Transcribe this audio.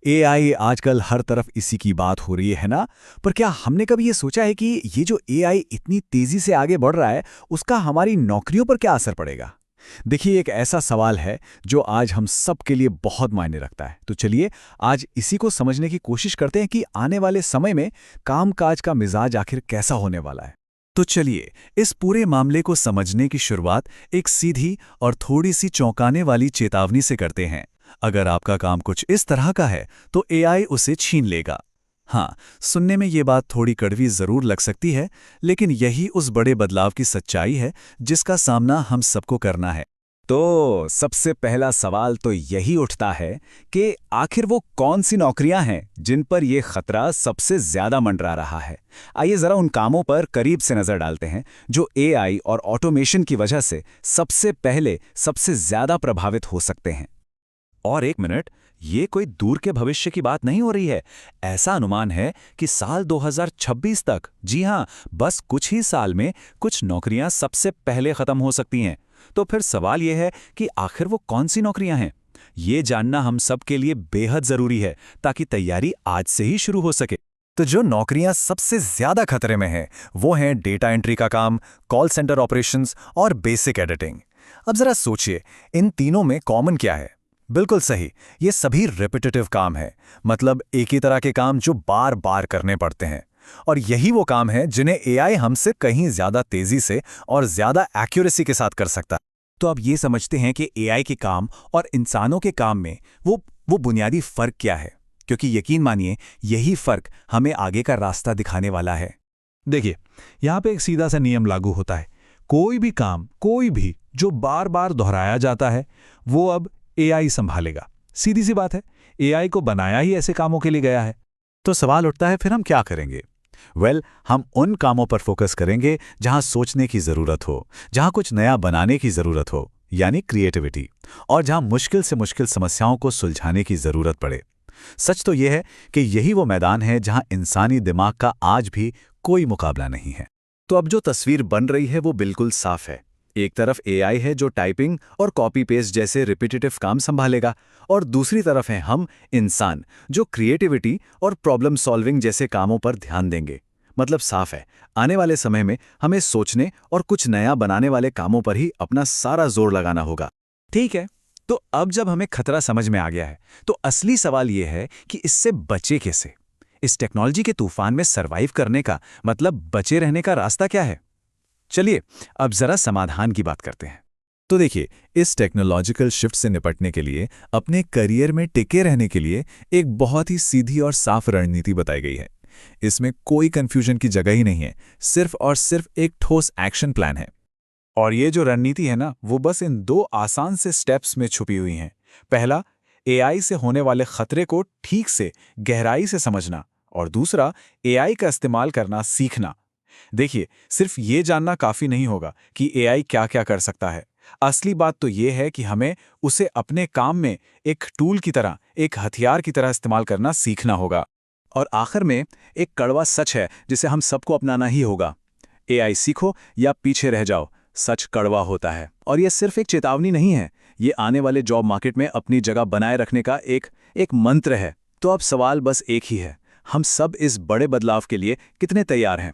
AI आजकल हर तरफ इसी की बात हो रही है ना। पर क्या हमने कभी ये सोचा है कि ये जो एआई इतनी तेजी से आगे बढ़ रहा है, उसका हमारी नौकरियों पर क्या असर पड़ेगा? देखिए, एक ऐसा सवाल है जो आज हम सब के लिए बहुत मायने रखता है। तो चलिए, आज इसी को समझने की कोशिश करते हैं कि आने वाले समय में कामकाज का मिजाज आखिर कैसा होने वाला है। तो चलिए, इस पूरे मामले को समझने की शुरुआत एक सीधी और थोड़ी सी चौंकाने वाली चेतावनी से करते हैं। अगर आपका काम कुछ इस तरह का है, तो एआई उसे छीन लेगा। हाँ, सुनने में ये बात थोड़ी कड़वी जरूर लग सकती है, लेकिन यही उस बड़े बदलाव की सच्चाई है जिसका सामना हम सबको करना है। तो सबसे पहला सवाल तो यही उठता है कि आखिर वो कौन सी नौकरियां हैं जिन पर ये खतरा सबसे ज्यादा मंडरा रहा है। आइए जरा उन कामों पर करीब से नजर डालते हैं जो एआई और ऑटोमेशन की वजह से सबसे पहले सबसे ज्यादा प्रभावित हो सकते हैं। और एक मिनट, ये कोई दूर के भविष्य की बात नहीं हो रही है। ऐसा अनुमान है कि साल 2026 तक, जी हाँ, बस कुछ ही साल में कुछ नौकरियां सबसे पहले खत्म हो सकती हैं। तो फिर सवाल यह है कि आखिर वो कौन सी नौकरियां हैं? ये जानना हम सब के लिए बेहद जरूरी है, ताकि तैयारी आज से ही शुरू हो सके। तो जो नौकरियां सबसे ज्यादा खतरे में हैं, वो हैं डेटा एंट्री का काम, कॉल सेंटर ऑपरेशंस और बेसिक एडिटिंग। अब जरा सोचिए, इन तीनों में कॉमन क्या है? बिल्कुल सही, ये सभी रिपीटेटिव काम है। मतलब एक ही तरह के काम जो बार बार करने पड़ते हैं। और यही वो काम है जिन्हें एआई हमसे कहीं ज्यादा तेजी से और ज्यादा एक्यूरेसी के साथ कर सकता है। तो अब ये समझते हैं कि एआई के काम और इंसानों के काम में वो बुनियादी फर्क क्या है, क्योंकि यकीन मानिए, यही फर्क हमें आगे का रास्ता दिखाने वाला है। देखिए, यहाँ पे एक सीधा सा नियम लागू होता है। कोई भी काम, कोई भी जो बार बार दोहराया जाता है, वो अब एआई संभालेगा। सीधी सी बात है, एआई को बनाया ही ऐसे कामों के लिए गया है। तो सवाल उठता है, फिर हम क्या करेंगे? हम उन कामों पर फोकस करेंगे जहां सोचने की जरूरत हो, जहां कुछ नया बनाने की जरूरत हो, यानी क्रिएटिविटी, और जहां मुश्किल से मुश्किल समस्याओं को सुलझाने की जरूरत पड़े। सच तो यह है कि यही वो मैदान है जहां इंसानी दिमाग का आज भी कोई मुकाबला नहीं है। तो अब जो तस्वीर बन रही है वो बिल्कुल साफ है। एक तरफ एआई है जो टाइपिंग और कॉपी पेस्ट जैसे रिपीटेटिव काम संभालेगा, और दूसरी तरफ हैं हम इंसान जो क्रिएटिविटी और प्रॉब्लम सॉल्विंग जैसे कामों पर ध्यान देंगे। मतलब साफ है, आने वाले समय में हमें सोचने और कुछ नया बनाने वाले कामों पर ही अपना सारा जोर लगाना होगा। ठीक है, तो अब जब हमें खतरा समझ में आ गया है, तो असली सवाल यह है कि इससे बचे कैसे। इस टेक्नोलॉजी के तूफान में सरवाइव करने का मतलब बचे रहने का रास्ता क्या है? चलिए, अब जरा समाधान की बात करते हैं। तो देखिए, इस टेक्नोलॉजिकल शिफ्ट से निपटने के लिए, अपने करियर में टिके रहने के लिए एक बहुत ही सीधी और साफ रणनीति बताई गई है। इसमें कोई कंफ्यूजन की जगह ही नहीं है, सिर्फ और सिर्फ एक ठोस एक्शन प्लान है। और ये जो रणनीति है ना, वो बस इन दो आसान से स्टेप्स में छुपी हुई हैं। पहला, एआई से होने वाले खतरे को ठीक से गहराई से समझना, और दूसरा, एआई का इस्तेमाल करना सीखना। देखिए, सिर्फ ये जानना काफी नहीं होगा कि एआई क्या क्या कर सकता है। असली बात तो ये है कि हमें उसे अपने काम में एक टूल की तरह, एक हथियार की तरह इस्तेमाल करना सीखना होगा। और आखिर में एक कड़वा सच है जिसे हम सबको अपनाना ही होगा। एआई सीखो या पीछे रह जाओ, सच कड़वा होता है। और यह सिर्फ एक चेतावनी नहीं है, ये आने वाले जॉब मार्केट में अपनी जगह बनाए रखने का एक मंत्र है। तो अब सवाल बस एक ही है, हम सब इस बड़े बदलाव के लिए कितने तैयार हैं?